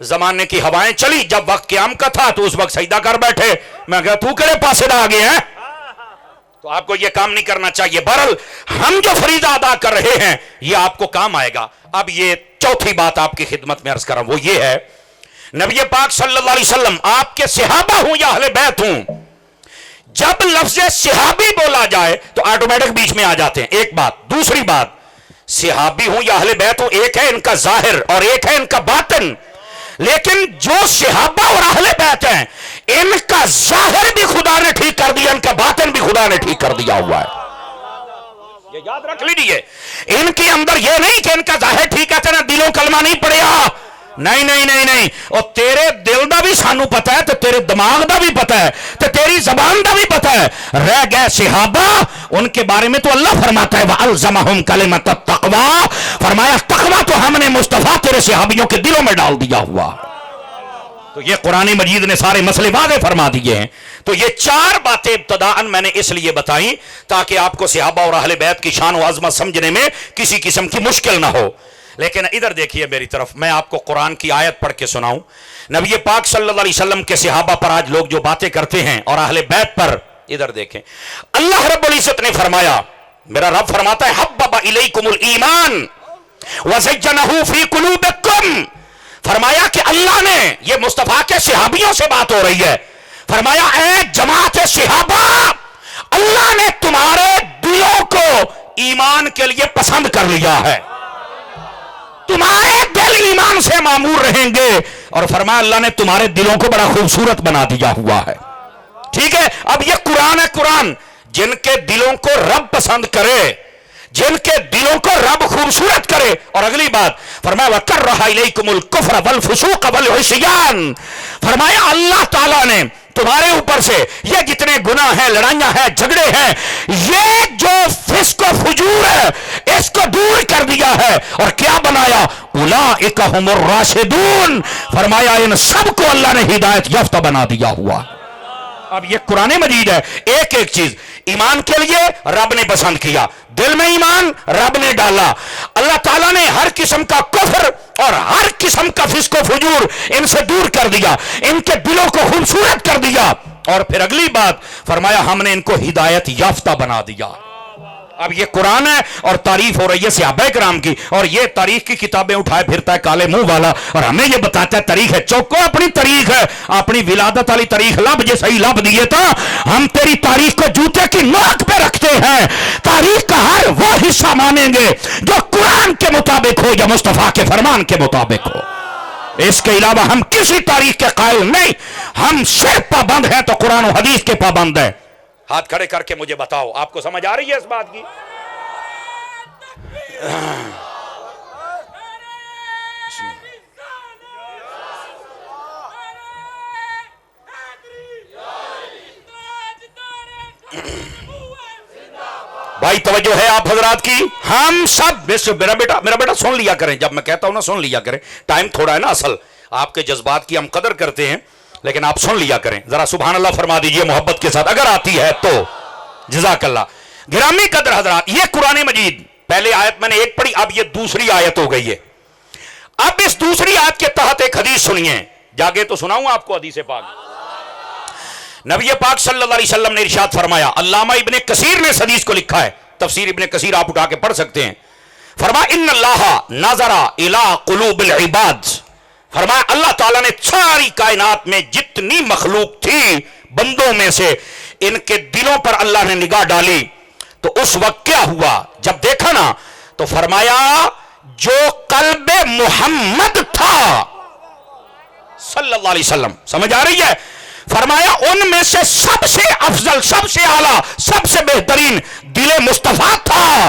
زمانے کی ہوائیں چلی، جب وقت قیام کا تھا تو اس وقت سجدہ کر بیٹھے۔ میں کہا تو کہڑے پاسے آ گئے ہیں؟ تو آپ کو یہ کام نہیں کرنا چاہیے۔ بہرحال ہم جو فریضہ ادا کر رہے ہیں یہ آپ کو کام آئے گا۔ اب یہ چوتھی بات آپ کی خدمت میں عرض کر رہا ہوں، وہ یہ ہے نبی پاک صلی اللہ علیہ وسلم آپ کے صحابہ ہوں یا اہل بیت ہوں، جب لفظ صحابی بولا جائے تو آٹومیٹک بیچ میں آ جاتے ہیں. ایک بات. دوسری بات, صحابی ہوں یا اہل بیت ہوں, ایک ہے ان کا ظاہر اور ایک ہے ان کا باطن. لیکن جو صحابہ اور اہل بیت ہیں, ان کا ظاہر بھی خدا نے ٹھیک کر دیا, ان کا باطن بھی خدا نے ٹھیک کر دیا ہوا ہے. یہ یاد رکھ لیجئے. ان کے اندر یہ نہیں کہ ان کا ظاہر ٹھیک ہے تیرا دلوں کلمہ نہیں پڑیا. نہیں نہیں نہیں نہیں. اور تیرے دل دا بھی سانو پتا ہے, تو تیرے دماغ دا بھی پتا ہے, تو تیری زبان دا بھی پتا ہے. رہ گئے صحابہ, ان کے بارے میں تو اللہ فرماتا ہے وَأَلْزَمَهُمْ كَلِمَةَ التَّقْوَىٰ, فرمایا تقویٰ تو ہم نے مصطفیٰ تیرے صحابیوں کے دلوں میں ڈال دیا ہوا. تو یہ قرآن مجید نے سارے مسئلے واضح فرما دیے ہیں. تو یہ چار باتیں ابتداءً میں نے اس لیے بتائیں تاکہ آپ کو صحابہ اور اہل بیت کی شان و عظمت سمجھنے میں کسی قسم کی مشکل نہ ہو. لیکن ادھر دیکھیے میری طرف, میں آپ کو قرآن کی آیت پڑھ کے سناؤں. نبی پاک صلی اللہ علیہ وسلم کے صحابہ پر آج لوگ جو باتیں کرتے ہیں اور اہل بیت پر, ادھر دیکھیں. اللہ رب العزت نے فرمایا, میرا رب فرماتا ہے حبب الیکم الایمان وزینہ فی قلوبکم, فرمایا کہ اللہ نے, یہ مصطفیٰ کے صحابیوں سے بات ہو رہی ہے, فرمایا اے جماعت صحابہ, اللہ نے تمہارے دلوں کو ایمان کے لیے پسند کر لیا ہے. تمہارے دل ایمان سے معمور رہیں گے. اور فرمایا اللہ نے تمہارے دلوں کو بڑا خوبصورت بنا دیا ہوا ہے. ٹھیک ہے, اب یہ قرآن ہے. قرآن جن کے دلوں کو رب پسند کرے, جن کے دلوں کو رب خوبصورت کرے. اور اگلی بات فرمایا وَكَرَّهَ إِلَيْكُمُ الْكُفْرَ وَالْفُسُوقَ وَالْعِصْيَانَ, فرمایا اللہ تعالیٰ نے تمہارے اوپر سے یہ جتنے گناہ ہیں, لڑائیاں ہیں, جھگڑے ہیں, یہ جو فسق و فجور ہے اس کو دور کر دیا ہے. اور کیا بنایا, اولئک ھم الراشدون, فرمایا ان سب کو اللہ نے ہدایت یافتہ بنا دیا ہوا. اب یہ قرآن مجید ہے. ایک ایک چیز ایمان کے لیے رب نے پسند کیا, دل میں ایمان رب نے ڈالا. اللہ تعالیٰ نے ہر قسم کا کفر اور ہر قسم کا فسق و فجور ان سے دور کر دیا, ان کے دلوں کو خوبصورت کر دیا. اور پھر اگلی بات فرمایا ہم نے ان کو ہدایت یافتہ بنا دیا. اب یہ قرآن ہے اور تعریف ہو رہی ہے صحابہ کرام کی, اور یہ تاریخ کی کتابیں اٹھائے پھرتا ہے کالے منہ والا, اور ہمیں یہ بتاتا ہے تاریخ ہے. چوکو اپنی تاریخ ہے, اپنی ولادت والی تاریخ لب, جو صحیح لب دیے تھا. ہم تیری تاریخ کو جوتے کی نوک پہ رکھتے ہیں. تاریخ کا ہر وہ حصہ مانیں گے جو قرآن کے مطابق ہو یا مصطفیٰ کے فرمان کے مطابق ہو. اس کے علاوہ ہم کسی تاریخ کے قائل نہیں. ہم صرف پابند ہیں تو قرآن و حدیث کے پابند ہیں. ہاتھ کھڑے کر کے مجھے بتاؤ, آپ کو سمجھ آ رہی ہے اس بات کی؟ بھائی توجہ ہے آپ حضرات کی. ہم سب میرا بیٹا سن لیا کریں, جب میں کہتا ہوں نا سن لیا کریں. ٹائم تھوڑا ہے نا, اصل آپ کے جذبات کی ہم قدر کرتے ہیں, لیکن آپ سن لیا کریں. ذرا سبحان اللہ فرما دیجئے محبت کے ساتھ, اگر آتی ہے تو. جزاک اللہ. گرامی قدر حضرات, یہ قرآن مجید, پہلے آیت میں نے ایک پڑھی, اب یہ دوسری آیت ہو گئی ہے. اب اس دوسری آیت کے تحت ایک حدیث سنیے, جاگے تو سناؤں آپ کو حدیث پاک. نبی پاک صلی اللہ علیہ وسلم نے ارشاد فرمایا, علامہ ابن کثیر نے اس حدیث کو لکھا ہے, تفسیر ابن کثیر آپ اٹھا کے پڑھ سکتے ہیں. فرمایا ان اللہ نظر الی قلوب العباد, فرمایا اللہ تعالیٰ نے ساری کائنات میں جتنی مخلوق تھی بندوں میں سے, ان کے دلوں پر اللہ نے نگاہ ڈالی. تو اس وقت کیا ہوا, جب دیکھا نا تو فرمایا جو قلب محمد تھا صلی اللہ علیہ وسلم, سمجھ آ رہی ہے, فرمایا ان میں سے سب سے افضل, سب سے اعلیٰ, سب سے بہترین دل مصطفیٰ تھا.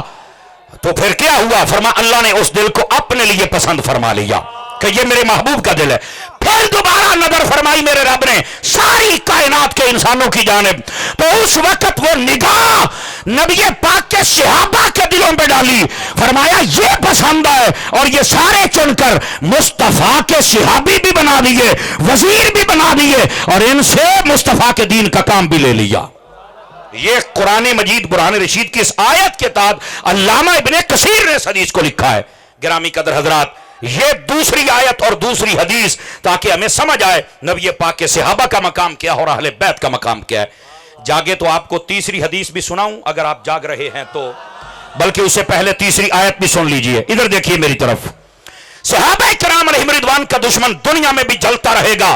تو پھر کیا ہوا, فرمایا اللہ نے اس دل کو اپنے لیے پسند فرما لیا کہ یہ میرے محبوب کا دل ہے. پھر دوبارہ نظر فرمائی میرے رب نے ساری کائنات کے انسانوں کی جانب, تو اس وقت وہ نگاہ نبی پاک کے صحابہ کے دلوں پہ ڈالی. فرمایا یہ پسند ہے, اور یہ سارے چن کر مصطفیٰ کے صحابی بھی بنا دیے, وزیر بھی بنا دیے, اور ان سے مصطفیٰ کے دین کا کام بھی لے لیا. یہ قرآن مجید برہان رشید کی اس آیت کے تحت علامہ ابن کثیر نے اس حدیث کو لکھا ہے. گرامی قدر حضرات, یہ دوسری آیت اور دوسری حدیث تاکہ ہمیں سمجھ آئے نبی پاک کے صحابہ کا مقام کیا اور اہل بیت کا مقام کیا ہے. جاگے تو آپ کو تیسری حدیث بھی سناؤں اگر آپ جاگ رہے ہیں تو, بلکہ اس سے پہلے تیسری آیت بھی سن لیجئے. ادھر دیکھیے میری طرف, صحابہ کرام علیہم رضوان کا دشمن دنیا میں بھی جلتا رہے گا,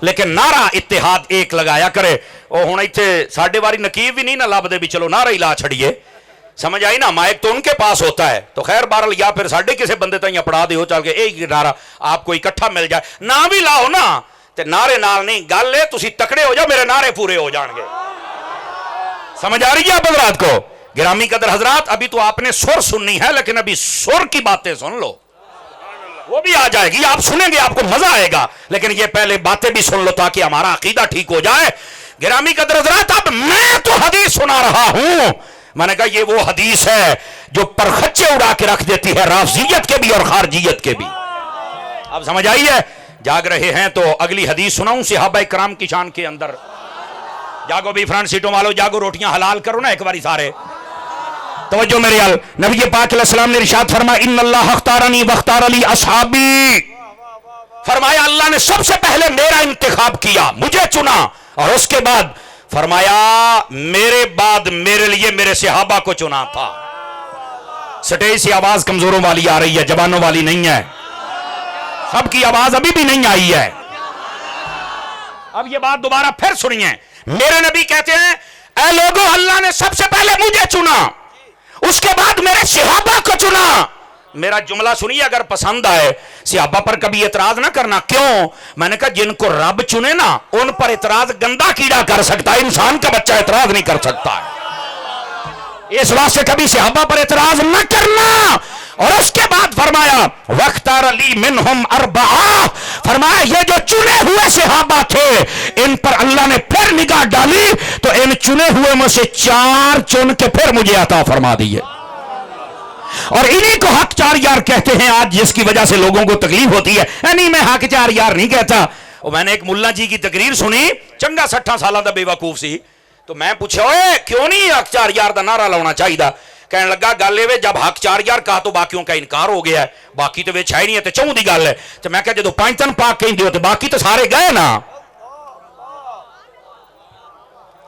لیکن نعرہ اتحاد ایک لگایا کرے. وہ ہوں اتنے ساڈے واری نقیب بھی نہیں نہ لبدے بھی چلو نعرہ ہی لا چھڑیے. سمجھ آئی نا؟ مائک تو ان کے پاس ہوتا ہے تو خیر بہرحال یا پھر ساڈے کسی بندے تائیں پڑھا دیو چل کے ایک نعرہ آپ کو اکٹھا مل جائے. نہ بھی لاؤ نا تے نعرے نال نہیں گل ہے تسی تکڑے ہو جاؤ میرے نعرے پورے ہو جان گے. سمجھ آ رہی ہے آپ حضرات کو؟ گرامی قدر حضرات ابھی تو آپ نے سر سننی ہے لیکن ابھی سر کی باتیں سن لو، وہ بھی آ جائے گی، آپ سنیں گے آپ کو مزہ آئے گا، لیکن یہ پہلے باتیں بھی سن لو تاکہ ہمارا عقیدہ ٹھیک ہو جائے. گرامی قدر حضرات اب میں تو حدیث سنا رہا ہوں، میں نے کہا یہ وہ حدیث ہے جو پرخچے اڑا کے رکھ دیتی ہے رافضیت کے بھی اور خارجیت کے بھی. اب سمجھ آئی ہے؟ جاگ رہے ہیں تو اگلی حدیث سناؤں صحابہ کرام کی شان کے اندر. جاگو بھی فرنٹ سیٹوں والو، جاگو روٹیاں حلال کرو نا ایک باری سارے. توجہ میرے یال، نبی پاک علیہ السلام نے ارشاد فرمایا ان اللہ اختارنی واختار لی اصحابی، فرمایا اللہ نے سب سے پہلے میرا انتخاب کیا، مجھے چنا، اور اس کے بعد فرمایا میرے بعد میرے لیے میرے صحابہ کو چنا تھا. سٹیج سے آواز کمزوروں والی آ رہی ہے، جوانوں والی نہیں ہے، سب کی آواز ابھی بھی نہیں آئی ہے. اب یہ بات دوبارہ پھر سنیے. میرے نبی کہتے ہیں اے لوگوں اللہ نے سب سے پہلے مجھے چنا، اس کے بعد میرے صحابہ کو چنا. میرا جملہ سنیے اگر پسند آئے، صحابہ پر کبھی اعتراض نہ کرنا. کیوں؟ میں نے کہا جن کو رب چنے نا ان پر اعتراض گندا کیڑا کر سکتا ہے، انسان کا بچہ اعتراض نہیں کر سکتا ہے. اس واسطے کبھی صحابہ پر اعتراض نہ کرنا. اور اس کے بعد فرمایا وَاخْتَارَ لِي مِنْهُمْ أَرْبَعَةً، فرمایا یہ جو چنے ہوئے صحابہ تھے ان پر اللہ نے پھر نگاہ ڈالی تو ان چنے ہوئے میں سے 4 چن کے پھر مجھے عطا فرما دیے. اور انہی کو حق 4 یار کہتے ہیں آج، جس کی وجہ سے لوگوں کو تکلیف ہوتی ہے. نہیں میں حق 4 یار نہیں کہتا. میں نے ایک ملا جی کی تقریر سنی، چنگا 60 سالہ دا بے وقوف سی، تو میں پوچھا اوے کیوں نہیں حق 4 یار دا نعرہ لاؤنا چاہیے دا؟ کہنے لگا گل ہے جب حق 4 یار کہا تو باقیوں کا انکار ہو گیا ہے، باقی تو وچ ہے نہیں ہے، تو چوں دی گل ہے. تو میں کہا جدو 5 تن پاک کہندے ہو تو باقی تو سارے گئے نا.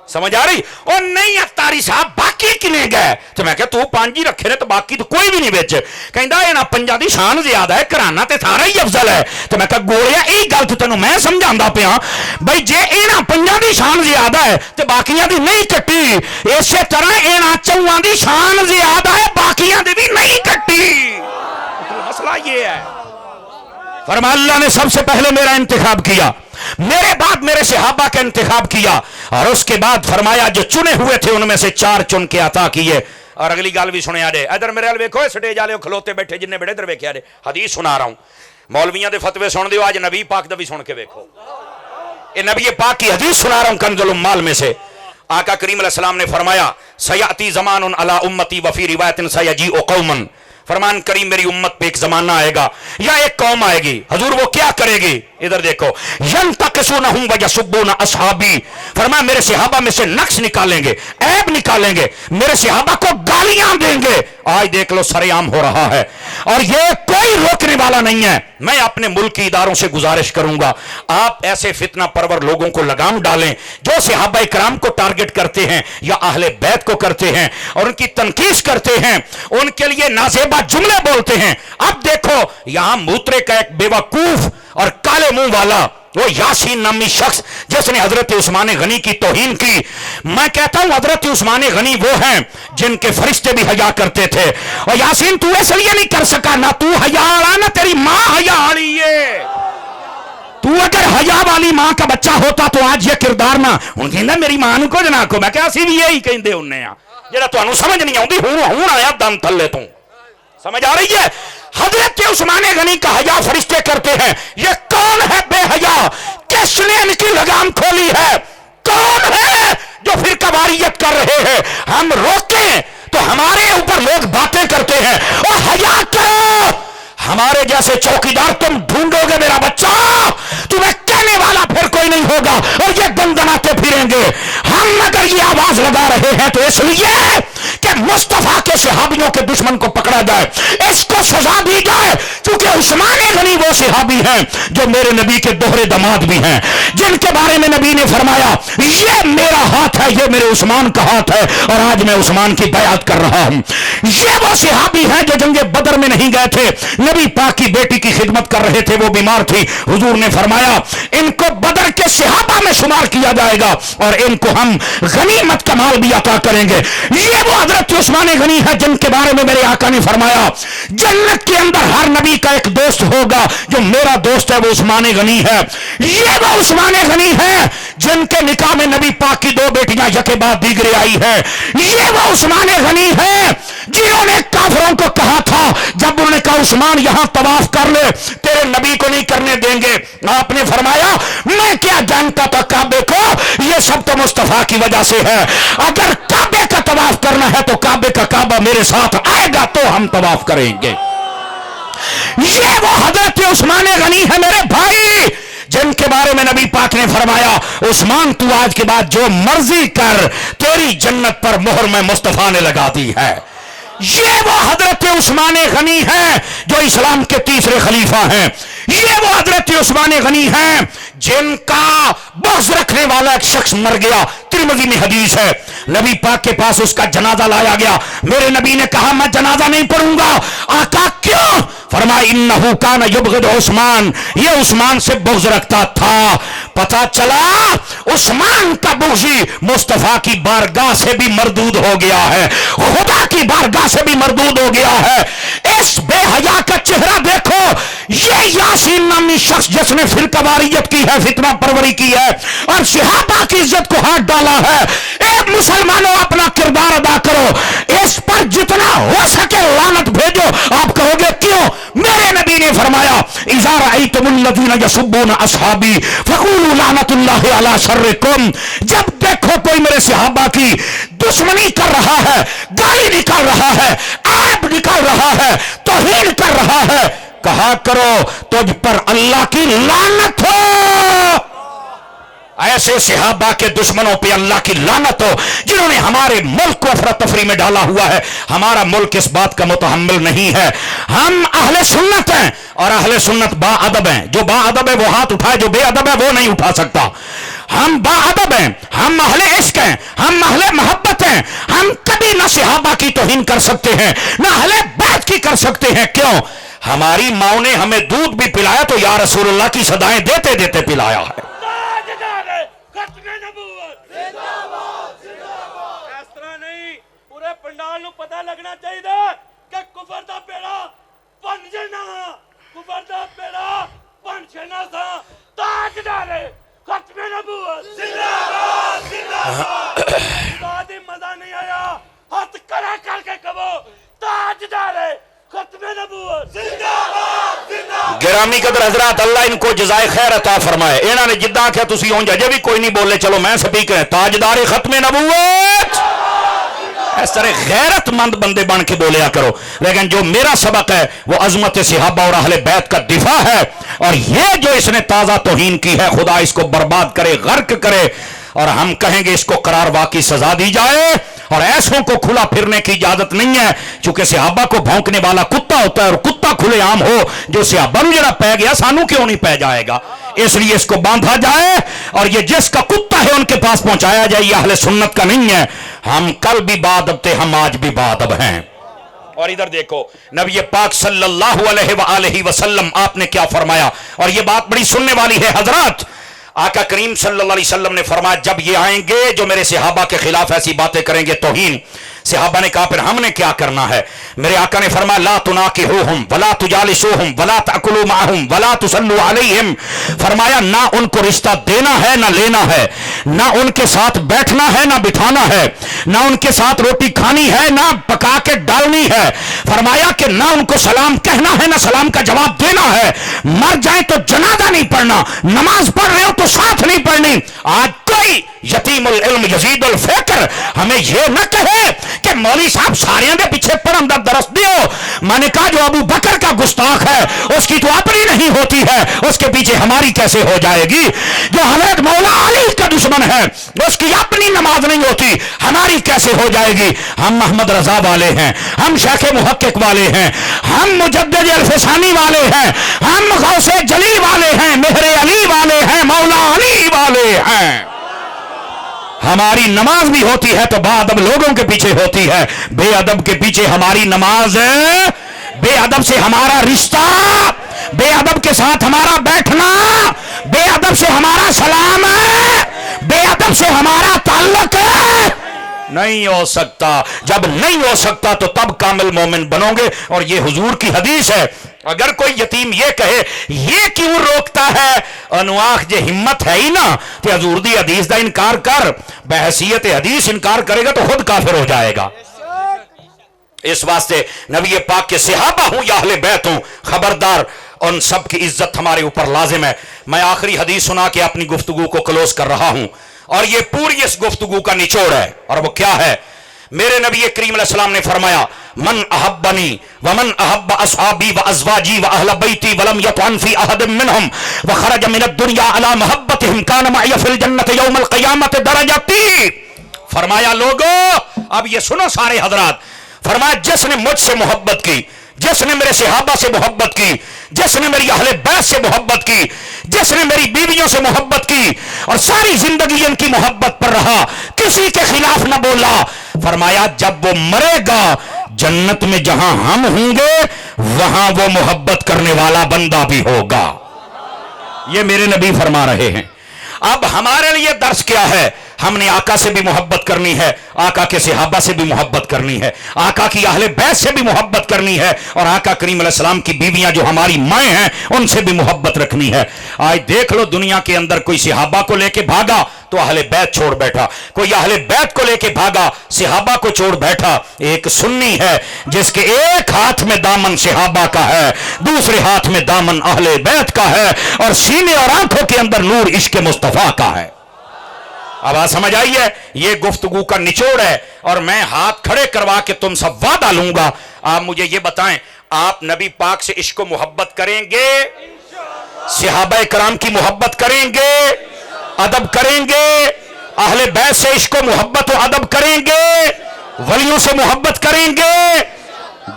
سمجھ آ رہی؟ اور نہیں اتاری صاحب باقی کنے گئے؟ تو میں کہا تو 5 ہی رکھے نے تو باقی تو کوئی بھی نہیں بیچ. کہندا اے نا 5 دی شان زیادہ ہے، کرانا تے سارا ہی افضل ہے. تو میں کہا گویا یہی گل تو تینوں میں سمجھاندا پیا بھائی جے اے نا 5 دی شان زیادہ ہے تے باقیاں دی نہیں کٹی، اسی طرح اے نا 4 دی شان زیادہ ہے باقیاں دی بھی نہیں کٹی. مسئلہ یہ ہے. فرمایا اللہ نے سب سے پہلے میرا انتخاب کیا، میرے بعد میرے صحابہ کا انتخاب کیا، اور اس کے بعد فرمایا جو چنے ہوئے تھے ان میں سے 4 چن کے عطا کیے. اور اگلی گل بھی سنے آڈے ادھر میرے حال ویکھو، سٹیج والے کھلوتے بیٹھے جننے بڑے ادھر ویکھے آڈے حدیث سنا رہا ہوں. مولویاں دے فتوے سن دیو، آج نبی پاک دا بھی سن کے ویکھو. اے نبی پاک کی حدیث سنا رہا ہوں کنز الامال میں سے. آقا کریم علیہ السلام نے فرمایا سیاتی زمان علی امتی وفی روایت سیجیء قوم، فرمان کریم میری امت پہ ایک زمانہ آئے گا یا ایک قوم آئے گی. حضور وہ کیا کرے گی؟ ادھر دیکھو ینتقصونہم ویسبون اصحابی، فرمایا میرے صحابہ میں سے نقص نکالیں گے، عیب نکالیں گے، میرے صحابہ کو گالیاں دیں گے. آج دیکھ لو سر عام ہو رہا ہے اور یہ کوئی روکنے والا نہیں ہے. میں اپنے ملک کی اداروں سے گزارش کروں گا آپ ایسے فتنہ پرور لوگوں کو لگام ڈالیں جو صحابہ کرام کو ٹارگٹ کرتے ہیں یا اہل بیت کو کرتے ہیں اور ان کی تنقید کرتے ہیں، ان کے لیے نازیبا جملے بولتے ہیں. اب دیکھو یہاں موترے کا ایک بے وقوف اور کالے منہ والا وہ یاسین نامی شخص جس نے حضرت عثمان غنی کی توہین کی. میں کہتا ہوں حضرت عثمان غنی وہ ہیں جن کے فرشتے بھی حیا کرتے تھے، اور یاسین تو اس لیے نہیں کر سکا، نہ تو حیا والا نہ تیری ماں حیا والی ہے. تو اگر حیا والی ماں کا بچہ ہوتا تو آج یہ کردار نہ ہوں کہندا میری ماں نو کچھ نہ کو. میں کہا اسی بھی یہی کہندے ہونے ہاں جڑا تانوں سمجھ نہیں آندی ہوں آیا دم تھلے تو. سمجھ آ رہی ہے؟ حضرت عثمان غنی کا حیا فرشتے کرتے ہیں. یہ کون ہے بے حیا؟ کس نے ان کی لگام کھولی ہے؟ کون ہے جو فرقہ واریت کر رہے ہیں؟ ہم روکیں تو ہمارے اوپر لوگ باتیں کرتے ہیں. اور حیا کرو، ہمارے جیسے چوکیدار تم ڈھونڈو گے میرا بچہ، تمہیں کہنے والا پھر کوئی نہیں ہوگا اور یہ گنگناتے پھریں گے. ہم اگر یہ آواز لگا رہے ہیں تو اس لیے کہ مصطفیٰ کے صحابیوں کے دشمن کو پکڑا جائے، اس کو سزا دی جائے، کیونکہ عثمان غنی وہ صحابی ہیں جو میرے نبی کے دوہرے داماد بھی ہیں. جن کے بارے میں نبی نے فرمایا یہ میرا ہاتھ ہے، یہ میرے عثمان کا ہاتھ ہے اور آج میں عثمان کی بیعت کر رہا ہوں۔ یہ وہ صحابی ہیں جو جنگ بدر میں نہیں گئے تھے، نبی پاک کی بیٹی کی خدمت کر رہے تھے، وہ بیمار تھی، حضور نے فرمایا ان کو بدر کے صحابہ میں شمار کیا جائے گا اور ان کو ہم غنیمت کا مال بھی عطا کریں گے۔ یہ وہ حضرت عثمان غنی ہے جن کے بارے میں میرے آقا نے فرمایا جنت کے اندر ہر نبی کا ایک دوست ہوگا، جو میرا دوست ہے وہ عثمان غنی ہے۔ یہ وہ عثمان غنی ہے جن کے نکاح میں نبی پاک کی دو بیٹیاں یکے بعد دیگرے آئی ہے۔ یہ وہ عثمان غنی ہے جنہوں نے کافروں کو کہا تھا جب انہوں نے کہا عثمان یہاں طواف کر لے، تیرے نبی کو نہیں کرنے دیں گے، آپ نے فرمایا میں کیا جانتا تھا کعبے کو، یہ سب تو مصطفیٰ کی وجہ سے ہے، اگر کعبے کا طواف کرنا ہے تو کعبے کا کعبہ میرے ساتھ آئے گا تو ہم طواف کریں گے۔ یہ وہ حضرت عثمان غنی ہے میرے بھائی جن کے بارے میں نبی پاک نے فرمایا عثمان تو آج کے بعد جو مرضی کر، تیری جنت پر مہر میں مصطفیٰ نے لگا دی ہے۔ یہ وہ حضرت عثمان غنی ہیں جو اسلام کے تیسرے خلیفہ ہیں۔ یہ وہ حضرت عثمان غنی ہیں جن کا بغض رکھنے والا ایک شخص مر گیا، ترمذی میں حدیث ہے، نبی پاک کے پاس اس کا جنازہ لایا گیا، میرے نبی نے کہا میں جنازہ نہیں پڑھوں گا۔ آقا کیوں؟ فرمایا انہو کان یبغض عثمان، یہ عثمان سے بغض رکھتا تھا۔ پتہ چلا عثمان کا بغضی مصطفیٰ کی بارگاہ سے بھی مردود ہو گیا ہے، خدا کی بارگاہ سے بھی مردود ہو گیا ہے۔ اس بے حیا کا چہرہ دیکھو، یہ یاسین نامی شخص جس نے فرقہ واریت کی ہے، فتنہ پروری کی ہے اور صحابہ کی عزت کو ہاتھ ڈالا ہے، ایک مسلمانوں اپنا کردار ادا کرو، اس پر جتنا ہو سکے لعنت بھیجو۔ آپ کہو گے کیوں؟ میرے نبی نے فرمایا اذا رأیتم الذین یسبون اصحابی فقولوا لعنت اللہ علی شرکم، جب دیکھو کوئی میرے صحابہ کی دشمنی کر رہا ہے، گالی نکال رہا ہے، عیب نکال رہا ہے، توہین کر رہا ہے، کہا کرو تجھ پر اللہ کی لعنت ہو۔ ایسے صحابہ کے دشمنوں پہ اللہ کی لعنت ہو جنہوں نے ہمارے ملک کو افراتفری میں ڈالا ہوا ہے۔ ہمارا ملک اس بات کا متحمل نہیں ہے۔ ہم اہل سنت ہیں اور اہل سنت با ادب ہیں، جو با ادب ہے وہ ہاتھ اٹھائے، جو بے ادب ہے وہ نہیں اٹھا سکتا۔ ہم با ادب ہیں، ہم اہل عشق ہیں، ہم اہل محبت ہیں، ہم کبھی نہ صحابہ کی توہین کر سکتے ہیں نہ اہل بیت کی کر سکتے ہیں۔ کیوں؟ ہماری ماں نے ہمیں دودھ بھی پلایا تو یا رسول اللہ کی صدائیں دیتے دیتے پلایا ہے۔ پنڈال نو پتہ لگنا چاہیے کہ کفر دا پیڑا بن جنا، کفر دا پیڑا بن جنا سا تاجدار ختم نبوت زندہ باد زندہ باد۔ سادی مزہ نہیں آیا، ہاتھ کھڑا کر کے کہو تاجدار ختم نبوت زندہ باد زندہ باد۔ گرامی قدر حضرات، اللہ ان کو جزائے خیر عطا فرمائے۔ انہوں نے جدہ کیا تسی ہوں جے بھی کوئی نہیں بولے، چلو میں سپیکر ہیں، تاجدار ختم نبوت۔ اس طرح غیرت مند بندے بن کے بولیا کرو، لیکن جو میرا سبق ہے وہ عظمت صحابہ اور اہل بیت کا دفاع ہے، اور یہ جو اس نے تازہ توہین کی ہے خدا اس کو برباد کرے، غرق کرے، اور ہم کہیں گے اس کو قرار واقعی سزا دی جائے، اور ایسوں کو کھلا پھرنے کی اجازت نہیں ہے، چونکہ صحابہ کو بھونکنے والا کتا ہوتا ہے، اور کتا کھلے عام ہو، جو صحابہ نو جڑا پہ گیا سانو کیوں نہیں پہ جائے گا؟ اس لیے اس کو باندھا جائے، اور یہ جس کا کتا ہے ان کے پاس پہنچایا جائے، یہ اہل سنت کا نہیں ہے۔ ہم کل بھی باادب تھے، ہم آج بھی باادب ہیں۔ اور ادھر دیکھو نبی پاک صلی اللہ علیہ وآلہ وسلم آپ نے کیا فرمایا، اور یہ بات بڑی سننے والی ہے حضرات۔ آقا کریم صلی اللہ علیہ وسلم نے فرمایا جب یہ آئیں گے جو میرے صحابہ کے خلاف ایسی باتیں کریں گے، توہین، صحابہ نے کہا پھر ہم نے کیا کرنا ہے؟ میرے آقا نے فرمایا لا تناکحوہم ولا تجالسوہم ولا تأکلوا معہم ولا تصلوا علیہم، فرمایا نہ ان کو رشتہ دینا ہے نہ لینا ہے، نہ ان کے ساتھ بیٹھنا ہے نہ بٹھانا ہے، نہ ان کے ساتھ روٹی کھانی ہے نہ پکا کے ڈالنی ہے، فرمایا کہ نہ ان کو سلام کہنا ہے نہ سلام کا جواب دینا ہے، مر جائیں تو جنازہ نہیں پڑھنا، نماز پڑھ رہے ہو تو ساتھ نہیں پڑھنی۔ آج کوئی یتیم العلم یزید الفقر ہمیں یہ نہ کہے کہ مولوی صاحب ساریاں دے پیچھے پڑھن دا درس دیو۔ میں نے کہا جو ابو بکر کا گستاخ ہے اس کی تو اپنی نہیں ہوتی ہے، اس کے پیچھے ہماری کیسے ہو جائے گی؟ جو حضرت مولا علی کا دشمن ہے اس کی اپنی نماز نہیں ہوتی، ہماری کیسے ہو جائے گی؟ ہم محمد رضا والے ہیں، ہم شیخ محقق والے ہیں، ہم مجدد الفسانی والے ہیں، ہم غوث جلی والے ہیں، مہر علی والے ہیں، مولا علی ہیں. ہماری نماز بھی ہوتی ہے تو با ادب لوگوں کے پیچھے ہوتی ہے. بے ادب کے پیچھے ہماری نماز ہے. بے ادب سے ہمارا رشتہ, بے ادب کے ساتھ ہمارا بیٹھنا, بے ادب سے ہمارا سلام ہے, بے ادب سے ہمارا تعلق ہے. نہیں ہو سکتا. جب نہیں ہو سکتا تو تب کامل مومن بنو گے. اور یہ حضور کی حدیث ہے. اگر کوئی یتیم یہ کہے یہ کیوں روکتا ہے, انواخ جے ہمت ہے ہی نا کہ حضور دی حدیث دا انکار کر, بحیثیت حدیث انکار کرے گا تو خود کافر ہو جائے گا. اس واسطے نبی پاک کے صحابہ ہوں یا اہل بیت ہوں, خبردار ان سب کی عزت ہمارے اوپر لازم ہے. میں آخری حدیث سنا کے اپنی گفتگو کو کلوز کر رہا ہوں, اور یہ پوری اس گفتگو کا نچوڑ ہے. اور وہ کیا ہے؟ میرے نبی کریم علیہ السلام نے فرمایا, من احبنی ومن احب اصحابی وازواجی واہل بیتی ولم یطعن فی احد منہم وخرج من الدنیا علی محبتہم کان معی فی الجنت یوم القیامت درجتی. فرمایا لوگو اب یہ سنو سارے حضرات, فرمایا جس نے مجھ سے محبت کی, جس نے میرے صحابہ سے محبت کی, جس نے میری اہل بیت سے محبت کی, جس نے میری بیویوں سے محبت کی اور ساری زندگی ان کی محبت پر رہا, کسی کے خلاف نہ بولا, فرمایا جب وہ مرے گا جنت میں جہاں ہم ہوں گے وہاں وہ محبت کرنے والا بندہ بھی ہوگا. یہ میرے نبی فرما رہے ہیں. اب ہمارے لیے درس کیا ہے؟ ہم نے آقا سے بھی محبت کرنی ہے, آقا کے صحابہ سے بھی محبت کرنی ہے, آقا کی اہل بیت سے بھی محبت کرنی ہے, اور آقا کریم علیہ السلام کی بیویاں جو ہماری مائیں ہیں ان سے بھی محبت رکھنی ہے. آج دیکھ لو دنیا کے اندر کوئی صحابہ کو لے کے بھاگا تو اہل بیت چھوڑ بیٹھا, کوئی اہل بیت کو لے کے بھاگا صحابہ کو چھوڑ بیٹھا. ایک سنی ہے جس کے ایک ہاتھ میں دامن صحابہ کا ہے, دوسرے ہاتھ میں دامن اہل بیت کا ہے, اور سینے اور آنکھوں کے اندر نور عشق مصطفیٰ کا ہے. اب آپ سمجھ آئیے, یہ گفتگو کا نچوڑ ہے. اور میں ہاتھ کھڑے کروا کے تم سب وعدہ لوں گا, آپ مجھے یہ بتائیں آپ نبی پاک سے عشق و محبت کریں گے, صحابہ کرام کی محبت کریں گے, ادب کریں گے, اہل بیت سے عشق و محبت و ادب کریں گے, ولیوں سے محبت کریں گے.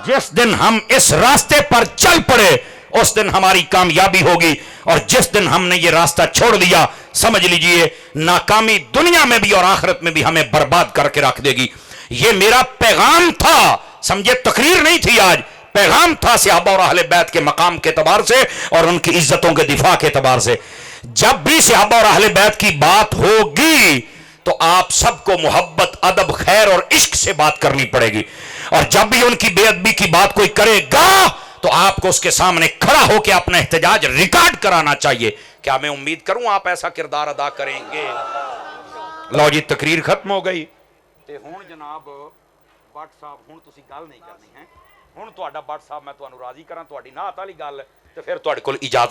جس دن ہم اس راستے پر چل پڑے اس دن ہماری کامیابی ہوگی, اور جس دن ہم نے یہ راستہ چھوڑ دیا سمجھ لیجئے ناکامی دنیا میں بھی اور آخرت میں بھی ہمیں برباد کر کے رکھ دے گی. یہ میرا پیغام تھا, سمجھے, تقریر نہیں تھی آج, پیغام تھا صحابہ اور اہل بیت کے مقام کے اعتبار سے اور ان کی عزتوں کے دفاع کے اعتبار سے. جب بھی صحابہ اور اہل بیت کی بات ہوگی تو آپ سب کو محبت, ادب, خیر اور عشق سے بات کرنی پڑے گی, اور جب بھی ان کی بے ادبی کی بات کوئی کرے گا تو آپ کو اس کے سامنے کھڑا ہو کے اپنا احتجاج ریکارڈ کرانا چاہیے. کیا میں امید کروں آپ ایسا کردار ادا کریں گے؟ لو جی تقریر ختم ہو گئی تے ہن جناب بٹ صاحب ہن تسی گل نہیں کرنی ہے, ہن تہاڈا بٹ صاحب میں تانوں راضی کراں, تہاڈی نعت والی گل تے پھر تہاڈے کول اجازت